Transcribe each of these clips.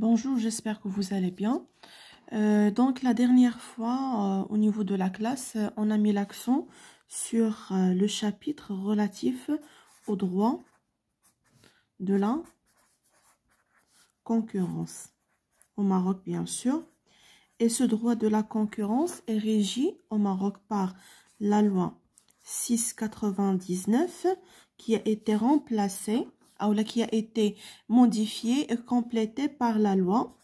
Bonjour, j'espère que vous allez bien. Donc la dernière fois, au niveau de la classe, on a mis l'accent sur le chapitre relatif au droit de la concurrence au Maroc, bien sûr. Et ce droit de la concurrence est régi au Maroc par la loi 699 qui a été remplacée, ou qui a été modifiée et complétée par la loi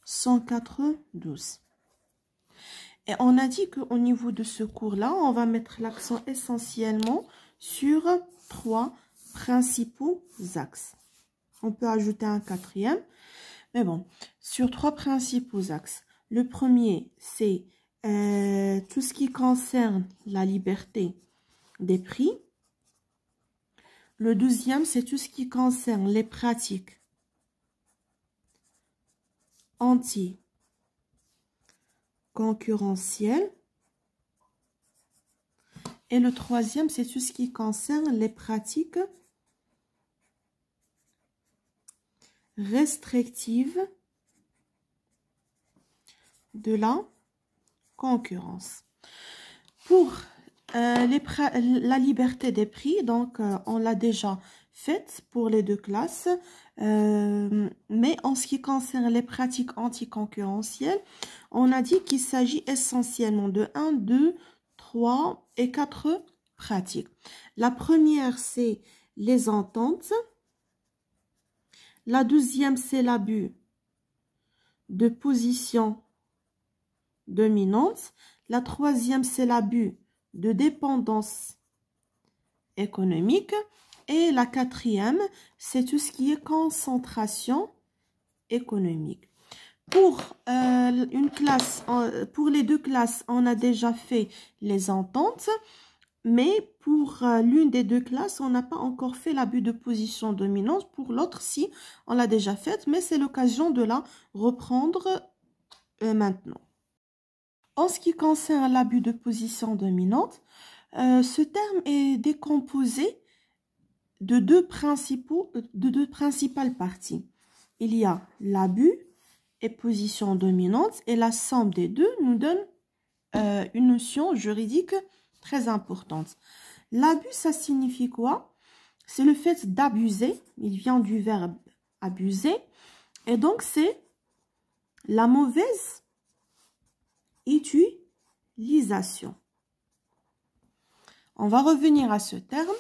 192. Et on a dit qu'au niveau de ce cours-là, on va mettre l'accent essentiellement sur trois principaux axes. On peut ajouter un quatrième, mais bon, sur trois principaux axes. Le premier, c'est tout ce qui concerne la liberté des prix. Le deuxième, c'est tout ce qui concerne les pratiques anti-concurrentielles. Et le troisième, c'est tout ce qui concerne les pratiques restrictives de la concurrence. Pour la liberté des prix, donc on l'a déjà faite pour les deux classes, mais en ce qui concerne les pratiques anticoncurrentielles, on a dit qu'il s'agit essentiellement de 1, 2, 3 et 4 pratiques. La première, c'est les ententes. La deuxième, c'est l'abus de position dominante. La troisième, c'est l'abus de dépendance économique. Et la quatrième, c'est tout ce qui est concentration économique. Pour une classe, pour les deux classes, on a déjà fait les ententes. Mais pour l'une des deux classes, on n'a pas encore fait l'abus de position dominante. Pour l'autre, si, on l'a déjà faite, mais c'est l'occasion de la reprendre maintenant. En ce qui concerne l'abus de position dominante, ce terme est décomposé de deux principales parties. Il y a l'abus et position dominante, et la somme des deux nous donne une notion juridique très importante. L'abus, ça signifie quoi? C'est le fait d'abuser. Il vient du verbe abuser. Et donc, c'est la mauvaise utilisation. On va revenir à ce terme.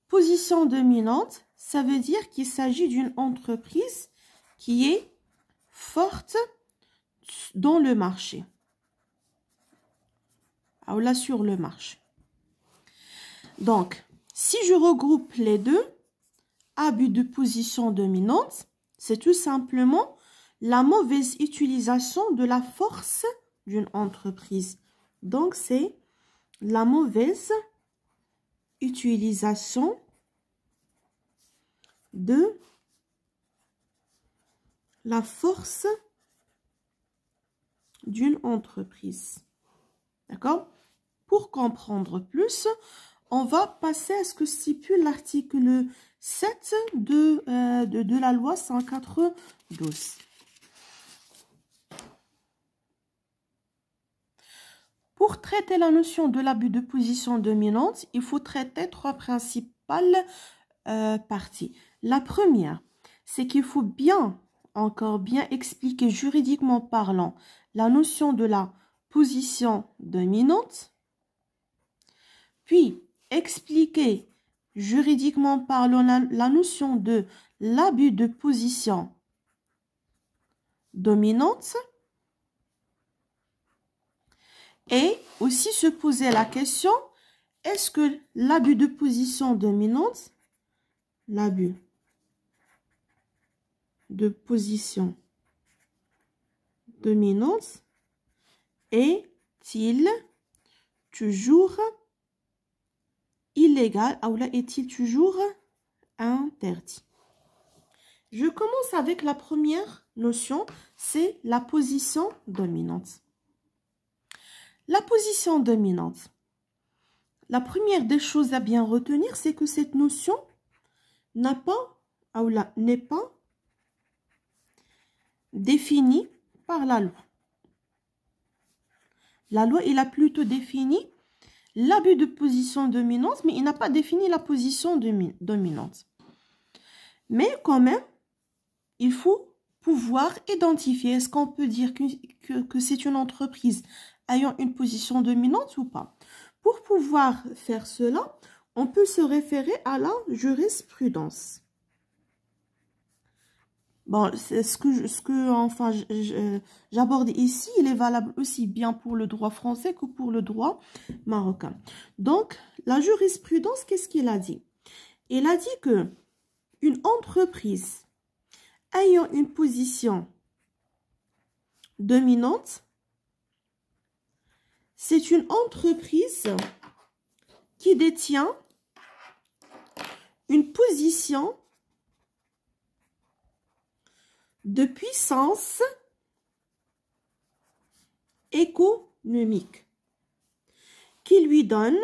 Position dominante, ça veut dire qu'il s'agit d'une entreprise qui est forte dans le marché. Ou là, sur le marché. Donc, si je regroupe les deux, abus de position dominante, c'est tout simplement la mauvaise utilisation de la force d'une entreprise. Donc, c'est la mauvaise utilisation de la force d'une entreprise. D'accord? Pour comprendre plus, on va passer à ce que stipule l'article 7 de la loi 192. Pour traiter la notion de l'abus de position dominante, il faut traiter trois principales parties. La première, c'est qu'il faut encore bien expliquer juridiquement parlant la notion de la position dominante, puis expliquer juridiquement parlant la notion de l'abus de position dominante, et aussi se poser la question, est-ce que l'abus de position dominante, l'abus de position dominante est-il toujours illégal ou là est-il toujours interdit? Je commence avec la première notion, c'est la position dominante. La position dominante. La première des choses à bien retenir, c'est que cette notion n'est pas défini par la loi. La loi, il a plutôt défini l'abus de position dominante, mais il n'a pas défini la position dominante. Mais quand même, il faut pouvoir identifier. Est-ce qu'on peut dire que c'est une entreprise ayant une position dominante ou pas? Pour pouvoir faire cela, on peut se référer à la jurisprudence. Bon, c'est ce que enfin, j'aborde ici, il est valable aussi bien pour le droit français que pour le droit marocain. Donc, la jurisprudence, qu'est-ce qu'il a dit? Il a dit que une entreprise ayant une position dominante, c'est une entreprise qui détient une position de puissance économique qui lui donne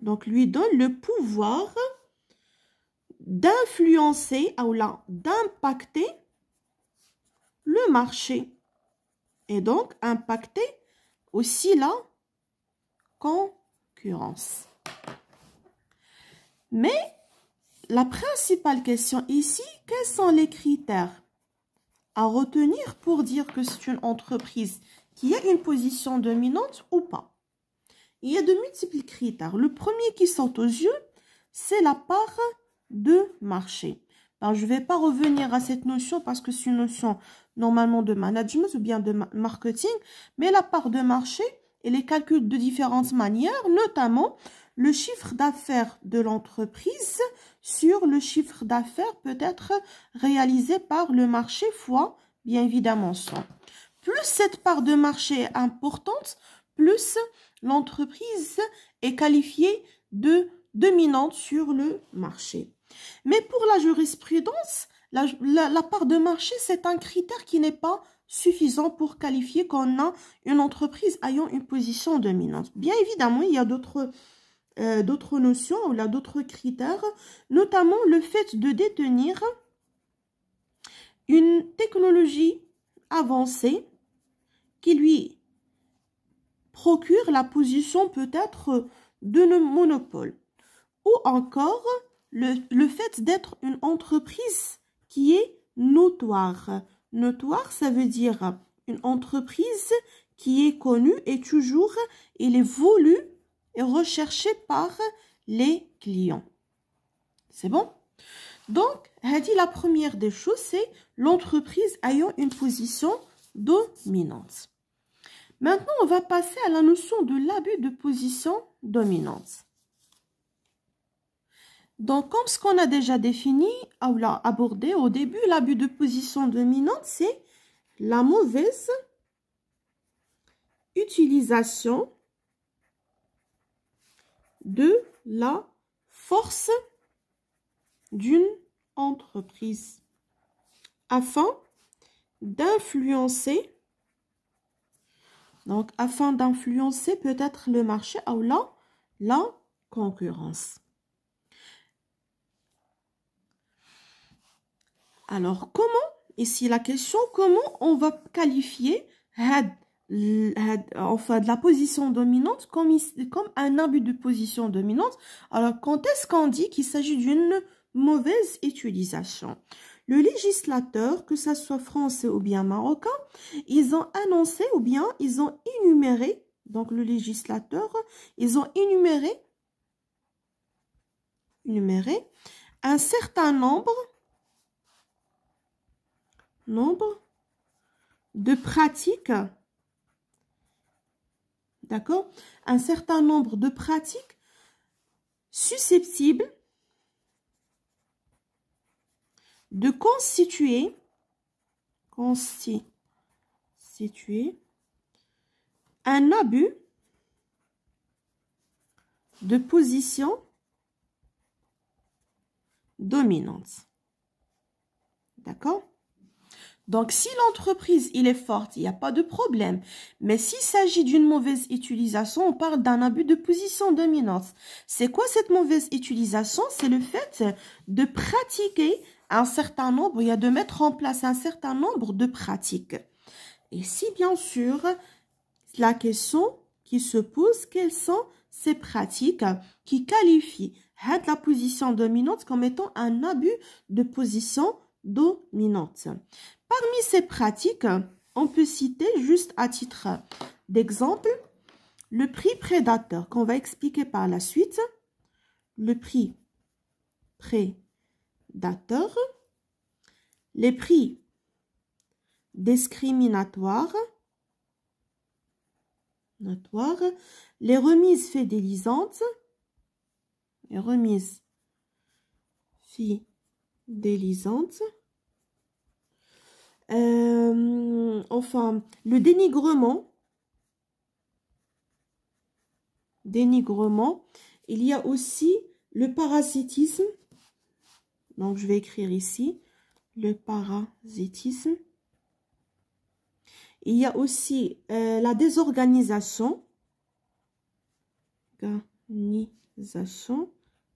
le pouvoir d'influencer ou d'impacter le marché et donc impacter aussi la concurrence. Mais la principale question ici, quels sont les critères à retenir pour dire que c'est une entreprise qui a une position dominante ou pas? Il y a de multiples critères. Le premier qui saute aux yeux, c'est la part de marché. Alors, je ne vais pas revenir à cette notion parce que c'est une notion normalement de management ou bien de marketing, mais la part de marché, elle est calculée de différentes manières, notamment le chiffre d'affaires de l'entreprise sur le chiffre d'affaires peut être réalisé par le marché fois, bien évidemment, 100. Plus cette part de marché est importante, plus l'entreprise est qualifiée de dominante sur le marché. Mais pour la jurisprudence, la part de marché, c'est un critère qui n'est pas suffisant pour qualifier qu'on a une entreprise ayant une position dominante. Bien évidemment, il y a d'autres notions ou là d'autres critères, notamment le fait de détenir une technologie avancée qui lui procure la position peut-être de monopole, ou encore le fait d'être une entreprise qui est notoire. Notoire, ça veut dire une entreprise qui est connue et toujours elle est voulue et recherché par les clients. C'est bon? Donc, la première des choses, c'est l'entreprise ayant une position dominante. Maintenant, on va passer à la notion de l'abus de position dominante. Donc, comme ce qu'on a déjà défini, ou l'a abordé au début, l'abus de position dominante, c'est la mauvaise utilisation de la force d'une entreprise afin d'influencer peut-être le marché ou la concurrence. Alors, comment, ici la question, comment on va qualifier de la position dominante comme un abus de position dominante? Alors, quand est-ce qu'on dit qu'il s'agit d'une mauvaise utilisation? Le législateur, que ce soit français ou bien marocain, ils ont annoncé ou bien ils ont énuméré, donc le législateur, ils ont énuméré un certain nombre de pratiques, d'accord? Un certain nombre de pratiques susceptibles de constituer un abus de position dominante. D'accord? Donc, si l'entreprise, il est forte, il n'y a pas de problème. Mais s'il s'agit d'une mauvaise utilisation, on parle d'un abus de position dominante. C'est quoi cette mauvaise utilisation? C'est le fait de pratiquer un certain nombre, il y a de mettre en place un certain nombre de pratiques. Et si bien sûr, la question qui se pose, quelles sont ces pratiques qui qualifient la position dominante comme étant un abus de position dominante. Parmi ces pratiques, on peut citer juste à titre d'exemple le prix prédateur qu'on va expliquer par la suite. Le prix prédateur, les prix discriminatoires, les remises fidélisantes, enfin, le dénigrement, il y a aussi le parasitisme, donc je vais écrire ici, le parasitisme. Il y a aussi la désorganisation,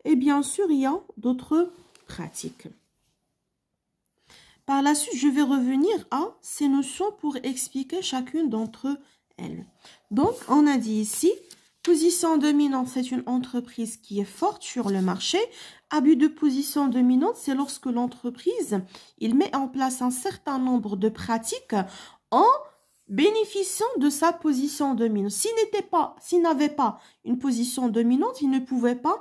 et bien sûr, il y a d'autres pratiques. Par la suite, je vais revenir à ces notions pour expliquer chacune d'entre elles. Donc, on a dit ici, position dominante, c'est une entreprise qui est forte sur le marché. Abus de position dominante, c'est lorsque l'entreprise, il met en place un certain nombre de pratiques en bénéficiant de sa position dominante. S'il n'avait pas une position dominante, il ne pouvait pas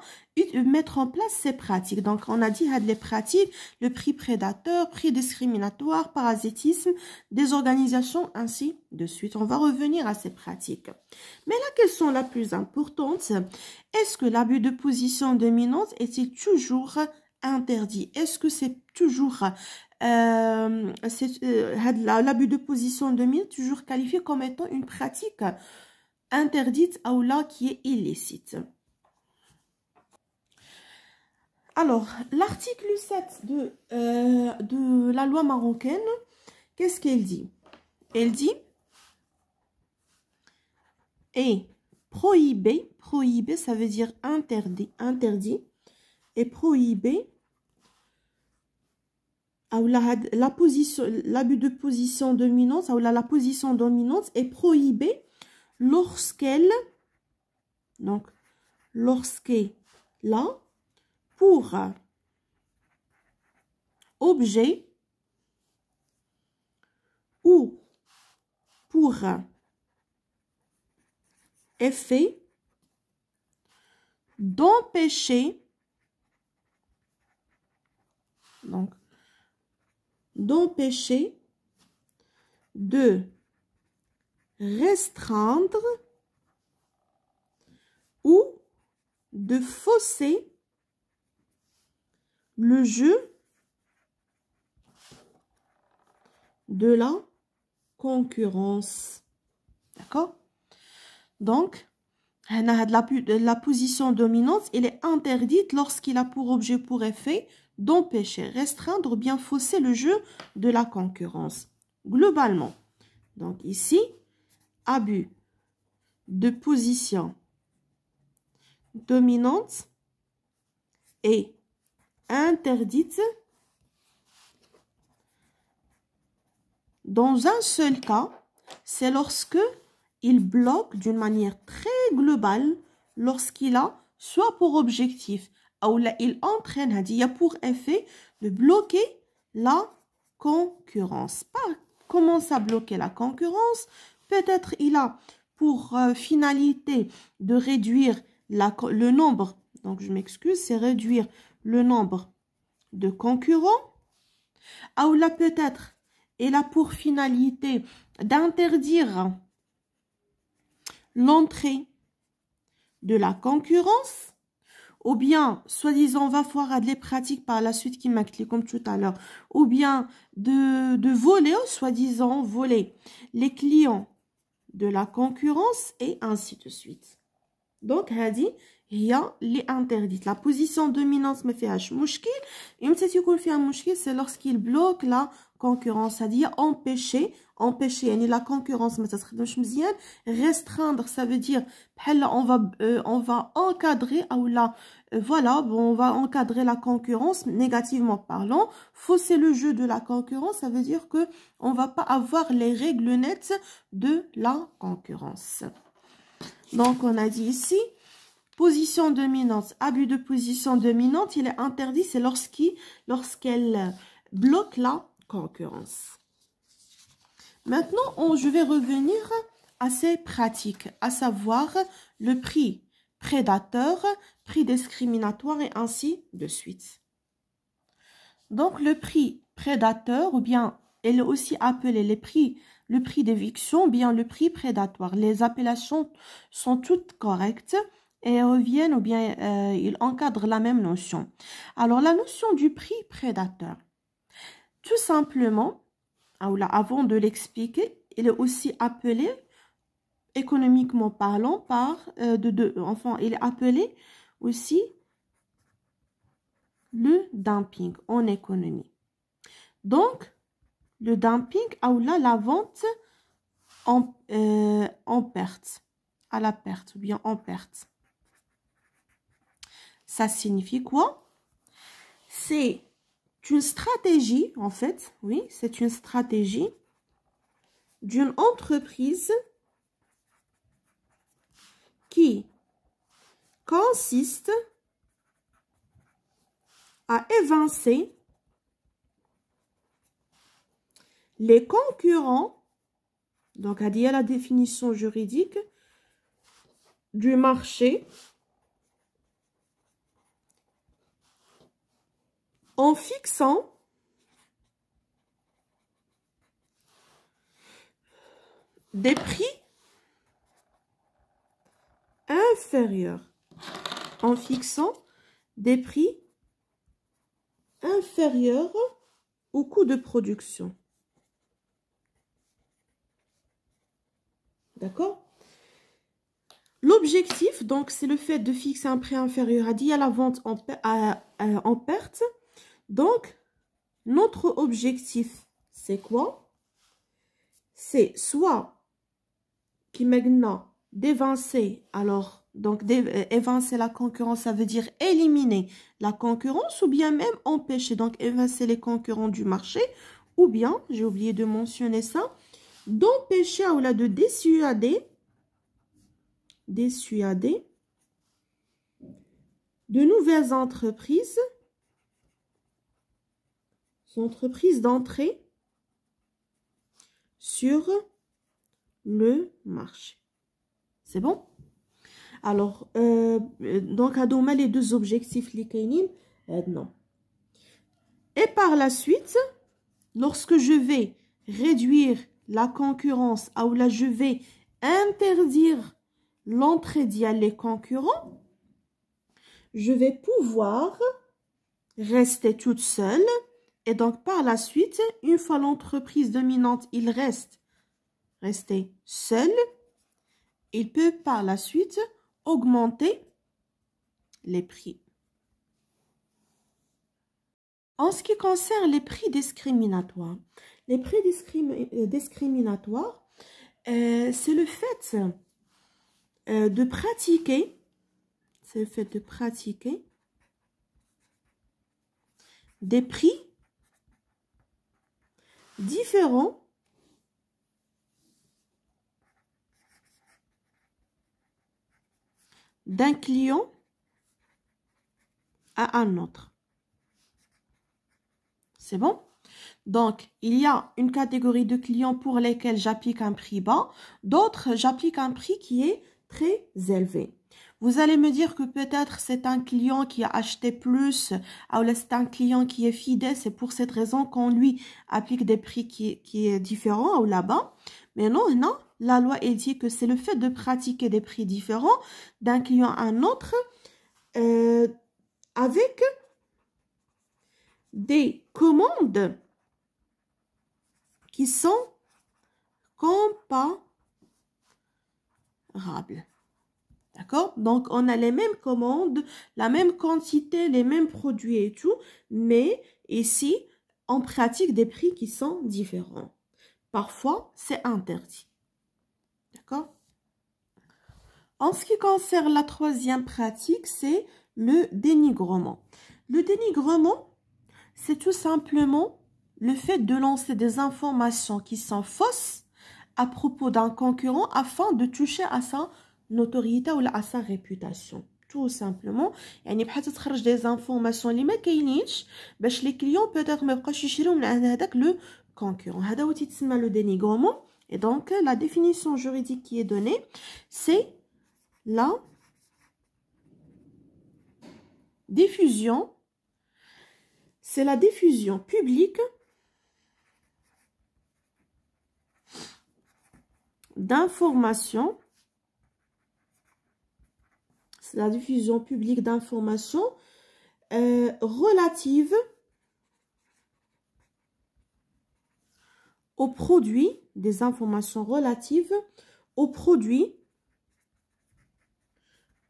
mettre en place ces pratiques. Donc, on a dit les pratiques, le prix prédateur, prix discriminatoire, parasitisme, désorganisation, ainsi de suite. On va revenir à ces pratiques. Mais la question la plus importante, est-ce que l'abus de position dominante est-il toujours interdit? Est-ce que c'est toujours... l'abus de position dominante toujours qualifié comme étant une pratique interdite ou là qui est illicite. Alors, l'article 7 de la loi marocaine, qu'est-ce qu'elle dit? Elle dit et prohibé, ça veut dire interdit, et prohibé l'abus de position dominante, la position dominante est prohibée lorsqu'elle, a pour objet ou pour effet d'empêcher, de restreindre ou de fausser le jeu de la concurrence. D'accord? Donc, la position dominante, elle est interdite lorsqu'il a pour objet, pour effet, d'empêcher, restreindre ou bien fausser le jeu de la concurrence. Globalement, donc ici, abus de position dominante est interdite dans un seul cas, c'est lorsque il bloque d'une manière très globale, lorsqu'il a soit pour objectif, ou là, il entraîne, il y a pour effet de bloquer la concurrence. Pas commence à bloquer la concurrence, peut-être il a pour finalité de réduire le nombre, donc je m'excuse, c'est réduire le nombre de concurrents, ou là peut-être il a pour finalité d'interdire l'entrée de la concurrence, ou bien, soi-disant, on va voir des pratiques par la suite qui m'activent comme tout à l'heure, ou bien de voler, soi-disant, voler les clients de la concurrence, et ainsi de suite. Donc, Hadi, هي اللي interdite. La position dominante ما فيهاش مشكل. امتى تيكون فيها مشكل؟ c'est lorsqu'il bloque la concurrence, c'est-à-dire empêcher يعني la concurrence ما تتخدمش مزيان. Restreindre, ça veut dire بحال on va encadrer ou là voilà, bon, on va encadrer la concurrence négativement parlant. Fausser le jeu de la concurrence, ça veut dire que on va pas avoir les règles nettes de la concurrence. Donc on a dit ici position dominante, abus de position dominante, il est interdit, c'est lorsqu'elle bloque la concurrence. Maintenant, je vais revenir à ces pratiques, à savoir le prix prédateur, prix discriminatoire et ainsi de suite. Donc, le prix prédateur, ou bien, elle est aussi appelée le prix d'éviction, ou bien le prix prédatoire. Les appellations sont toutes correctes et reviennent, ou bien, ils encadrent la même notion. Alors, la notion du prix prédateur, tout simplement, avant de l'expliquer, il est aussi appelé économiquement parlant enfin, il est appelé aussi le dumping en économie. Donc, le dumping, la vente en perte, à la perte ou bien en perte. Ça signifie quoi? C'est une stratégie, en fait, oui, c'est une stratégie d'une entreprise qui consiste à évincer les concurrents, donc à dire la définition juridique du marché en fixant des prix inférieurs, en fixant des prix inférieurs au coût de production. D'accord? L'objectif, donc, c'est le fait de fixer un prix inférieur à la vente en perte. Donc, notre objectif, c'est quoi? C'est soit qui maintenant d'évincer, alors, donc évincer la concurrence, ça veut dire éliminer la concurrence ou bien même empêcher, donc évincer les concurrents du marché, ou bien, j'ai oublié de mentionner ça, d'empêcher ou là de dissuader de nouvelles entreprises d'entrée sur le marché. C'est bon? Alors, donc, à donner les deux objectifs, non. Et par la suite, lorsque je vais réduire la concurrence, ou là, je vais interdire l'entrée des concurrents, je vais pouvoir rester toute seule. Et donc, par la suite, une fois l'entreprise dominante, il rester seul, il peut par la suite augmenter les prix. En ce qui concerne les prix discriminatoires, c'est le fait de pratiquer, des prix différents d'un client à un autre. C'est bon? Donc, il y a une catégorie de clients pour lesquels j'applique un prix bas. D'autres, j'applique un prix qui est très élevé. Vous allez me dire que peut-être c'est un client qui a acheté plus, ou c'est un client qui est fidèle. C'est pour cette raison qu'on lui applique des prix qui est différent ou là-bas. Mais non, la loi est dit que c'est le fait de pratiquer des prix différents d'un client à un autre avec des commandes qui sont comparables. D'accord? Donc, on a les mêmes commandes, la même quantité, les mêmes produits et tout, mais ici, on pratique des prix qui sont différents. Parfois, c'est interdit. D'accord? En ce qui concerne la troisième pratique, c'est le dénigrement. Le dénigrement, c'est tout simplement le fait de lancer des informations qui sont fausses à propos d'un concurrent afin de toucher à sa notoriété ou à sa réputation. Tout simplement. يعني بحال تخرج des informations اللي ما كاينينش باش les clients peut-être ما يبقاوش يشريو من عند هذاك le concurrent. هذا هو تيتسمى le dénigrement. Et donc la définition juridique qui est donnée, c'est la diffusion. C'est la diffusion publique d'informations. C'est la diffusion publique d'informations relatives aux produits, des informations relatives aux produits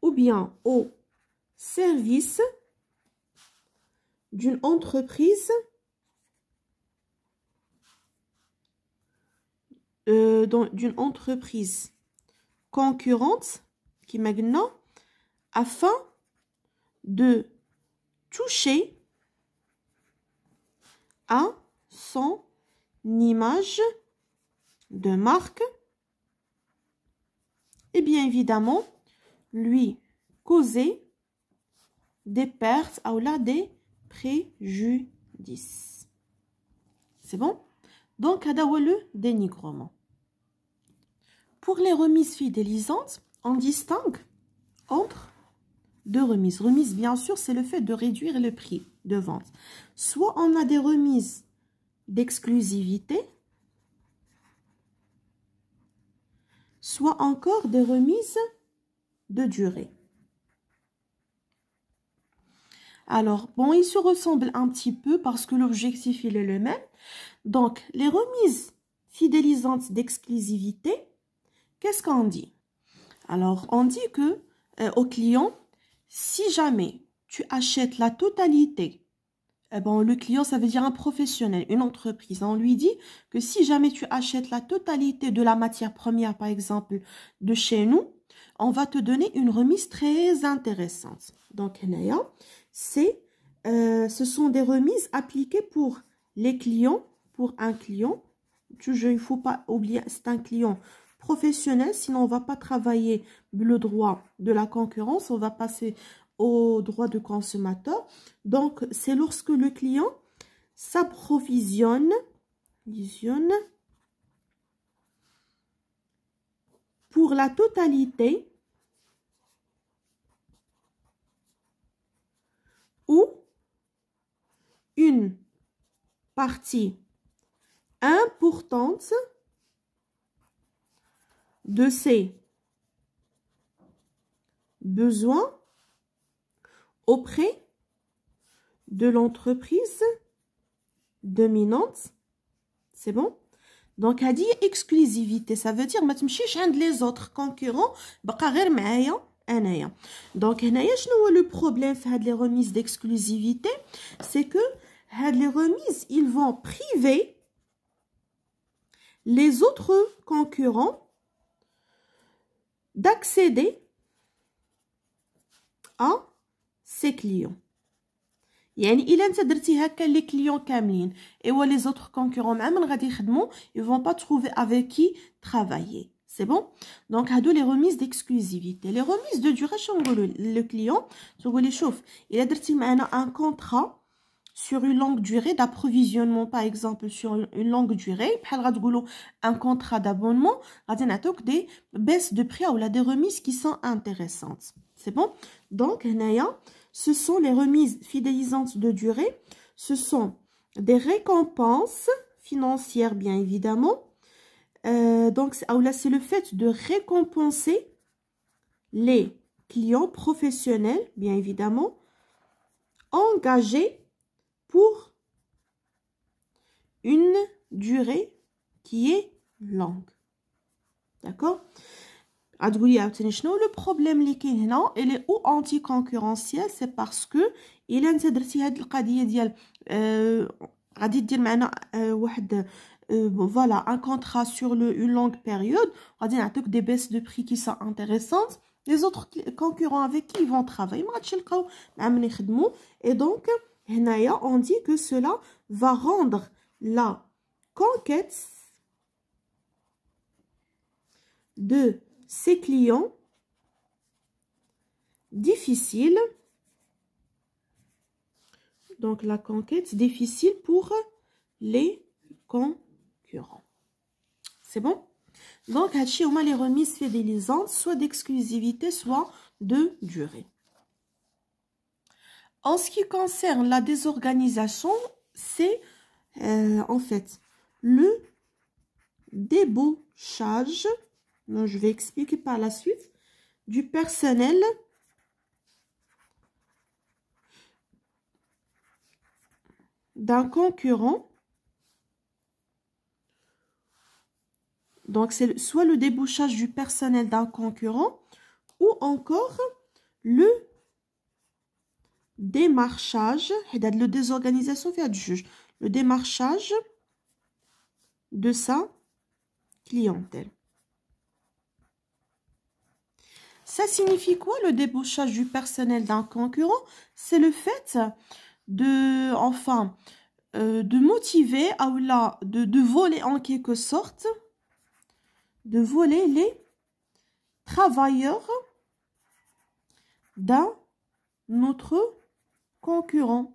ou bien aux services d'une entreprise concurrente qui maintenant afin de toucher à son image de marque et bien évidemment lui causer des pertes ou là des préjudices. C'est bon? Donc, هذا هو le dénigrement. Pour les remises fidélisantes, on distingue entre deux remises. Remise, bien sûr, c'est le fait de réduire le prix de vente. Soit on a des remises d'exclusivité, soit encore des remises de durée. Alors, bon, ils se ressemblent un petit peu parce que l'objectif, il est le même. Donc, les remises fidélisantes d'exclusivité, qu'est-ce qu'on dit? Alors, on dit que au client, si jamais tu achètes la totalité, eh ben, le client, ça veut dire un professionnel, une entreprise. On lui dit que si jamais tu achètes la totalité de la matière première, par exemple, de chez nous, on va te donner une remise très intéressante. Donc, ce sont des remises appliquées pour les clients, pour un client. Toujours, il ne faut pas oublier, c'est un client professionnel, sinon on ne va pas travailler le droit de la concurrence, on va passer au droit de consommateur. Donc, c'est lorsque le client s'approvisionne pour la totalité ou une partie importante de ses besoins auprès de l'entreprise dominante. C'est bon? Donc, a dit exclusivité. Ça veut dire, ma تمشيش عند les autres concurrents, بقى غير معايا أنايا. Donc, هنايا شنو هو le problème في هاد les remises d'exclusivité? C'est que هاد les remises, ils vont priver les autres concurrents d'accéder à ses clients. يعني إلا أنت درتي هكا les clients كاملين إوا les autres concurrents مع من غادي يخدموا ils vont pas trouver avec qui travailler. C'est bon? Donc هادو les remises d'exclusivité. Les remises de durée شنو نقولوا le client تقولي شوف إلا درتي معنا un contrat sur une longue durée d'approvisionnement par exemple sur une longue durée بحال غتقولوا un contrat d'abonnement غادي نعطوك des baisses de prix ou là des remises qui sont intéressantes. C'est bon? Donc هنايا ce sont les remises fidélisantes de durée. Ce sont des récompenses financières, bien évidemment. Donc, c'est le fait de récompenser les clients professionnels, bien évidemment, engagés pour une durée qui est longue. D'accord? Le problème اللي كاين هنا il est ou anti-concurrentiel, c'est parce que إلا انت درتي هاد القضيه ديال غادي دير معنا واحد voilà un contrat sur une longue période, غادي نعطيك des baisses de prix qui sont intéressantes. Les autres concurrents avec qui ils vont travailler ما غاديش يلقاو مع من يخدموا. Et donc هنايا on dit que cela va rendre la conquête de ses clients difficile. Donc la conquête difficile pour les concurrents. C'est bon? Donc هادشي هما les remises fidélisantes, soit d'exclusivité, soit de durée. En ce qui concerne la désorganisation, c'est en fait le débauchage, je vais expliquer par la suite, du personnel d'un concurrent. Donc c'est soit le débauchage du personnel d'un concurrent ou encore le démarchage, le désorganisation fait du juge, le démarchage de sa clientèle. Ça signifie quoi le débauchage du personnel d'un concurrent? C'est le fait de, enfin, de motiver, ou là, de voler en quelque sorte, de voler les travailleurs d'un autre concurrent.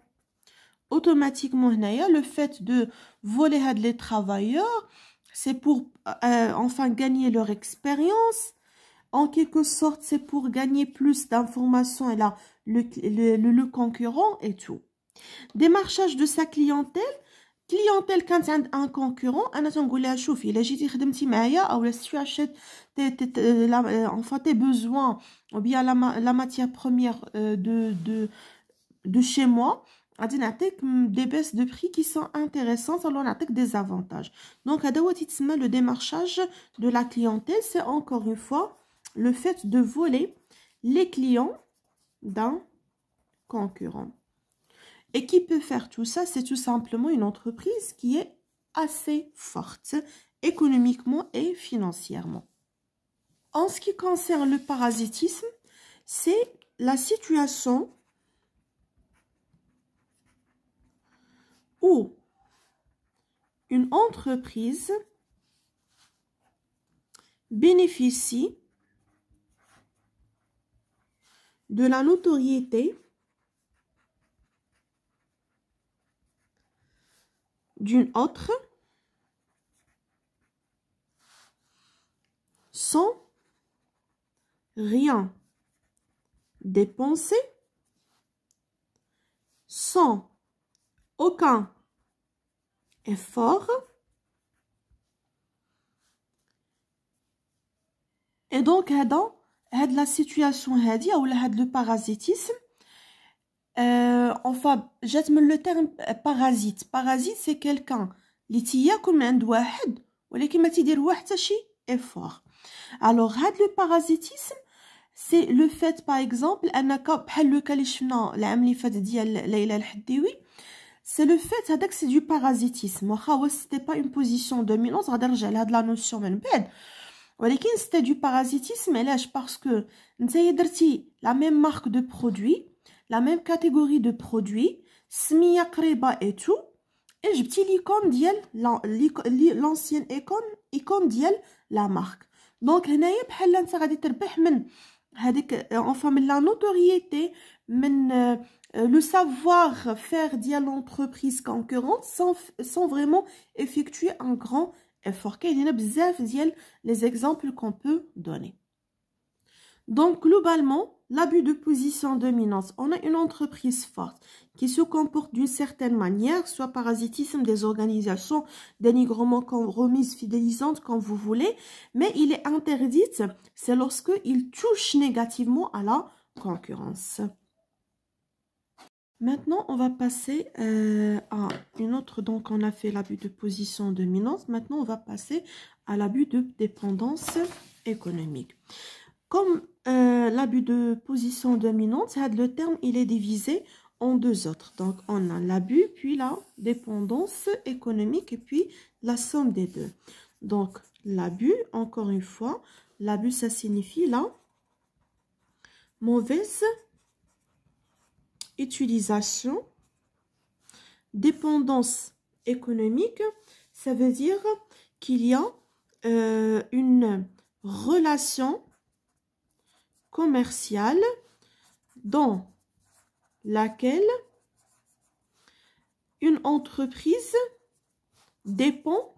Automatiquement, le fait de voler les travailleurs, c'est pour enfin gagner leur expérience. En quelque sorte, c'est pour gagner plus d'informations et là, le concurrent et tout. Démarchage de sa clientèle. Clientèle quand un concurrent, انا تنقول لها شوفي الا جيتي خدمتي معايا او si tu achètes enfin tes besoins ou bien la matière première de chez moi, غادي نعطيك des baisses de prix qui sont intéressantes, alors نعطيك des avantages. Donc هذا هو تيتسمى le démarchage de la clientèle, c'est encore une fois le fait de voler les clients d'un concurrent. Et qui peut faire tout ça? C'est tout simplement une entreprise qui est assez forte économiquement et financièrement. En ce qui concerne le parasitisme, c'est la situation où une entreprise bénéficie de la notoriété d'une autre sans rien dépenser, sans aucun effort. Et donc, la situation ou le parasitisme, enfin, j'aime le terme parasite. Parasite, c'est quelqu'un qui a comme un واحد ولكن ما تيدير هو حتى شي effort. Alors, le parasitisme, c'est le fait, par exemple, أنك بحال لو كا اللي شفنا العام اللي فات ديال ليلى الحديوي, c'est le fait هذاك c'est du parasitisme. واخا هو c'était pas une position dominante, غادي نرجع لهاد لا نوسيون من بعد. ولكن c'était du parasitisme علاش parce que نتايا درتي la même marque de produit, la même catégorie de produits, سميه قريبه et tout, et جبتي l'icône ديال l'ancienne icône ديال la marque. Donc هنايا بحال انت غادي تربح من هذيك enfin من la notoriété, من le savoir-faire ديال l'entreprise concurrente sans vraiment effectuer un grand effort. Il y a bzaf ديال les exemples qu'on peut donner. Donc globalement, l'abus de position dominante, on a une entreprise forte qui se comporte d'une certaine manière, soit parasitisme, désorganisation, dénigrement, remise fidélisante, comme vous voulez, mais il est interdit, c'est lorsque il touche négativement à la concurrence. Maintenant, on va passer à une autre. Donc, on a fait l'abus de position dominante. Maintenant, on va passer à l'abus de dépendance économique. Comme l'abus de position dominante, le terme il est divisé en deux autres. Donc, on a l'abus, puis la dépendance économique, et puis la somme des deux. Donc, l'abus, encore une fois, l'abus, ça signifie la mauvaise utilisation. Dépendance économique, ça veut dire qu'il y a une relation commerciale dans laquelle une entreprise dépend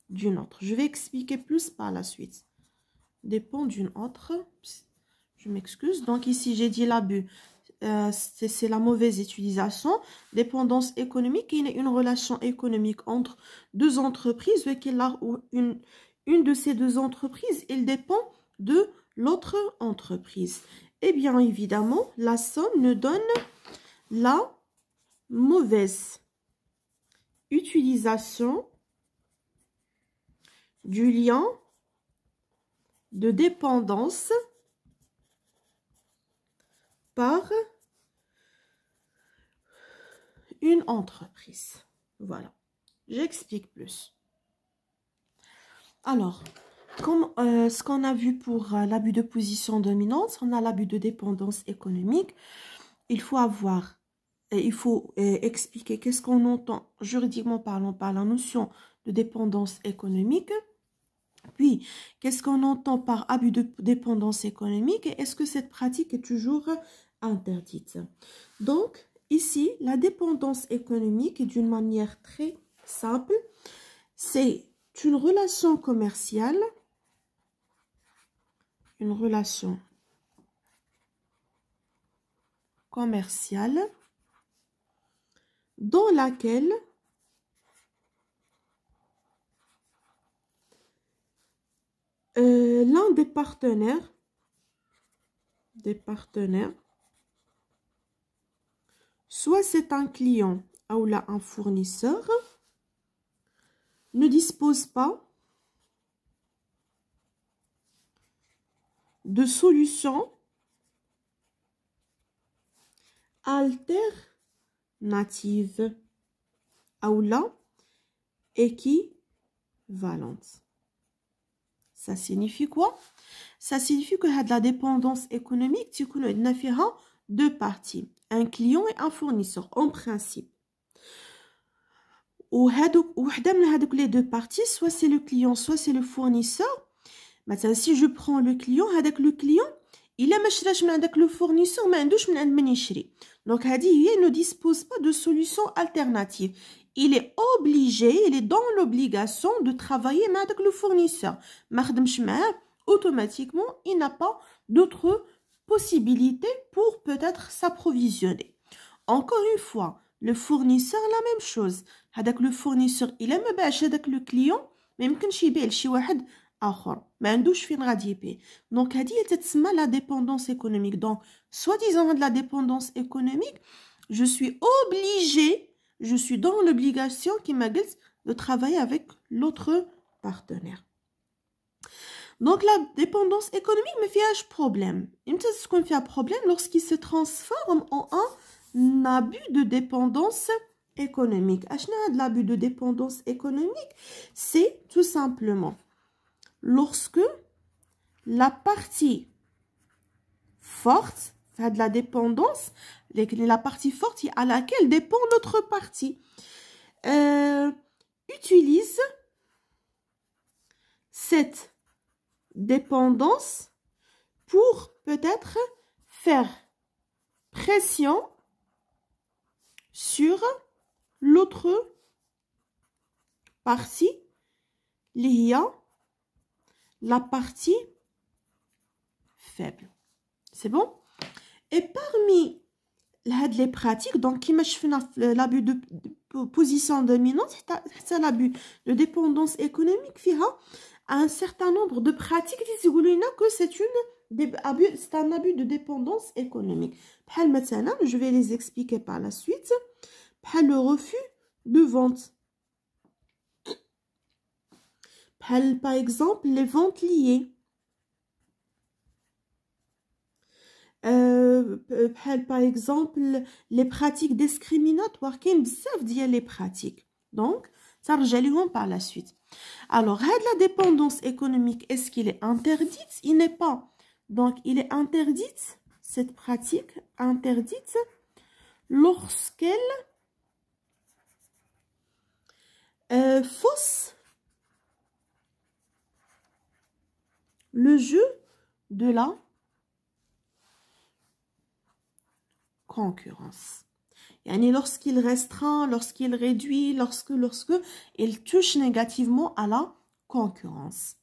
d'une autre. Je vais expliquer plus par la suite. Dépend d'une autre. Je m'excuse. Donc ici, j'ai dit l'abus. C'est la mauvaise utilisation. Dépendance économique, il y a une relation économique entre deux entreprises ou une de ces deux entreprises, il dépend de l'autre entreprise. Et bien évidemment, la somme nous donne la mauvaise utilisation du lien de dépendance par une entreprise. Voilà, j'explique plus. Alors, comme ce qu'on a vu pour l'abus de position dominante, on a l'abus de dépendance économique. Il faut expliquer qu'est-ce qu'on entend juridiquement parlant par la notion de dépendance économique. Puis, qu'est-ce qu'on entend par abus de dépendance économique et est-ce que cette pratique est toujours interdite? Donc, ici, la dépendance économique, d'une manière très simple, c'est une relation commerciale, dans laquelle l'un des partenaires, soit c'est un client ou là un fournisseur, ne dispose pas de solution alternative ou là équivalente. Ça signifie quoi? Ça signifie que la dépendance économique, tu connais deux parties, un client et un fournisseur en principe. Ou les deux parties, soit c'est le client, soit c'est le fournisseur. Maintenant, si je prends le client, il a le fournisseur, mais donc il ne dispose pas de solution alternative. Il est obligé, il est dans l'obligation de travailler avec le fournisseur. Automatiquement, il n'a pas d'autre possibilité pour peut-être s'approvisionner. Encore une fois, le fournisseur, la même chose. Le fournisseur, il aime avec le client, mais il ne peut pas يبيع آخر ما عندوش فين غادي يبيع. Donc هذه تتسمى la dépendance économique. Donc soi-disant de la dépendance économique, je suis obligée, je suis dans l'obligation qui m'a dit de travailler avec l'autre partenaire. Donc la dépendance économique me fait un problème. Ce qu'on fait un problème lorsqu'il se transforme en un abus de dépendance économique. De l'abus de dépendance économique, c'est tout simplement lorsque la partie forte, de la dépendance, la partie forte à laquelle dépend l'autre partie, utilise cette dépendance pour peut-être faire pression sur l'autre partie, la partie faible. C'est bon? Et parmi les pratiques, donc qui l'abus de position dominante, c'est l'abus de dépendance économique, il y a un certain nombre de pratiques qui disent que c'est un abus de dépendance économique. Je vais les expliquer par la suite. Le refus de vente. par exemple les ventes liées. Par exemple les pratiques discriminatoires, qui بزاف ديال les pratiques. Donc ça رجع par la suite. Alors la dépendance économique, est-ce qu'il est interdite? Il n'est pas. Donc il est interdite, cette pratique interdite lorsqu'elle fausse le jeu de la concurrence. Yani lorsqu'il restreint, lorsqu'il réduit, lorsque il touche négativement à la concurrence.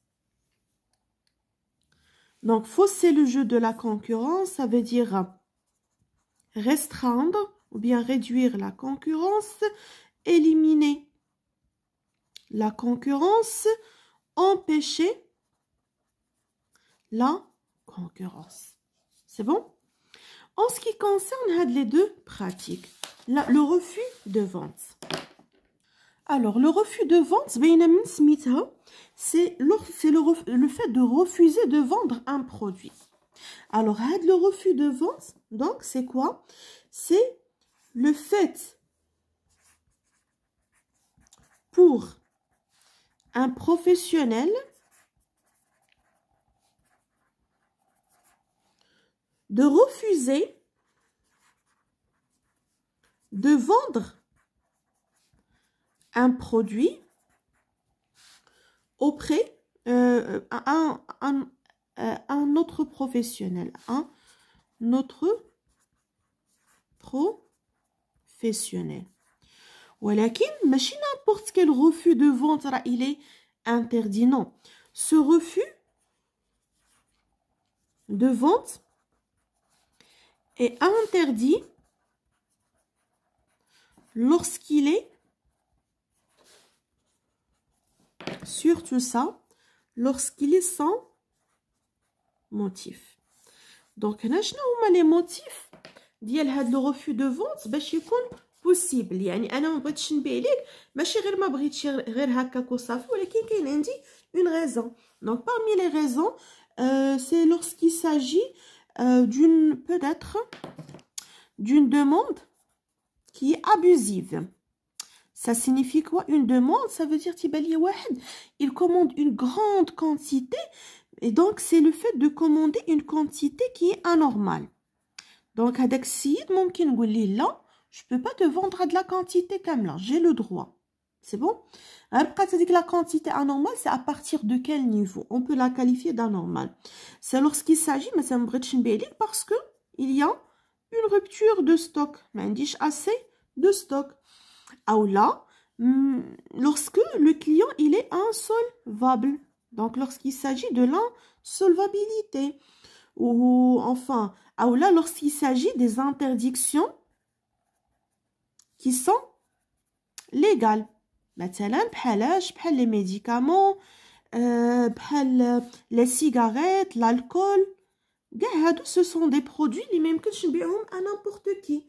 Donc, fausser le jeu de la concurrence, ça veut dire restreindre ou bien réduire la concurrence, éliminer la concurrence, empêcher la concurrence. C'est bon? En ce qui concerne les deux pratiques, le refus de vente. Alors, le refus de vente, c'est le fait de refuser de vendre un produit. Alors, le refus de vente, donc, c'est quoi? C'est le fait pour un professionnel de refuser de vendre un produit auprès un autre professionnel. Un autre professionnel. ولكن ماشي n'importe quel refus de vente il est interdit. Non. Ce refus de vente est interdit lorsqu'il est, surtout ça, lorsqu'il est sans motif. Donc, شنو هما les motifs ديال هاد le refus de vente باش يكون possible. يعني انا ما بغيتش نبيع ليك ماشي غير ما بغيتش غير هكاك وصافي ولكن كاين عندي une raison. Donc, parmi les raisons, c'est lorsqu'il s'agit peut-être d'une demande qui est abusive. Ça signifie quoi? Une demande, ça veut dire il commande une grande quantité et donc c'est le fait de commander une quantité qui est anormale. Donc هذاك السيد ممكن نقول ليه لا, je peux pas te vendre de la quantité كاملة, j'ai le droit. C'est bon? La quantité anormale, c'est à partir de quel niveau? On peut la qualifier d'anormale. C'est lorsqu'il s'agit, mais ça me parce que il y a une rupture de stock. Mais on dit assez de stock. Ou là, lorsque le client, il est insolvable. Donc, lorsqu'il s'agit de l'insolvabilité. Ou enfin, ou là, lorsqu'il s'agit des interdictions qui sont légales. مثلا بحال les médicaments, بحال les cigarettes, l'alcool. Ce sont des produits qui même que je نبيعهم à n'importe qui.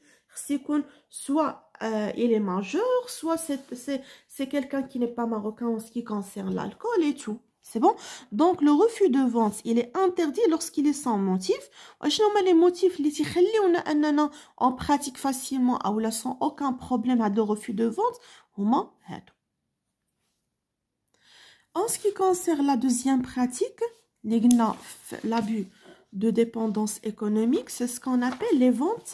Soit il est majeur, soit c'est quelqu'un qui n'est pas marocain en ce qui concerne l'alcool et tout. C'est bon? Donc le refus de vente, il est interdit lorsqu'il est sans motif. Les motifs اللي تيخليونا اننا on pratique facilement ou sans aucun problème à le refus de vente هما هادو. En ce qui concerne la deuxième pratique, l'abus de dépendance économique, c'est ce qu'on appelle les ventes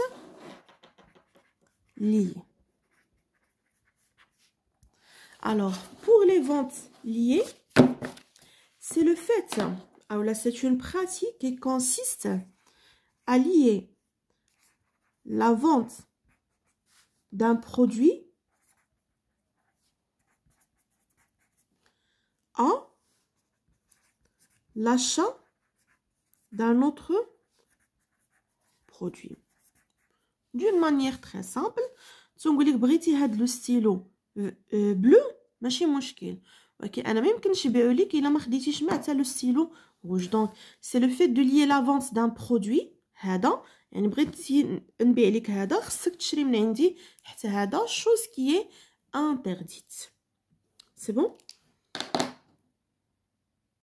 liées. Alors, pour les ventes liées, c'est le fait, c'est une pratique qui consiste à lier la vente d'un produit à l'achat d'un autre produit. D'une manière très simple, si on dit que le stylo bleu, ماشي مشكل. OK, انا ما يمكنش نبيعو ليك الا ما خديتيش معاه حتى لو ستيلو rouge. Donc, c'est le fait de lier la vente d'un produit هذا, يعني بغيتي نبيع ليك هذا خصك تشري من عندي حتى هذا, chose qui est interdite. C'est bon?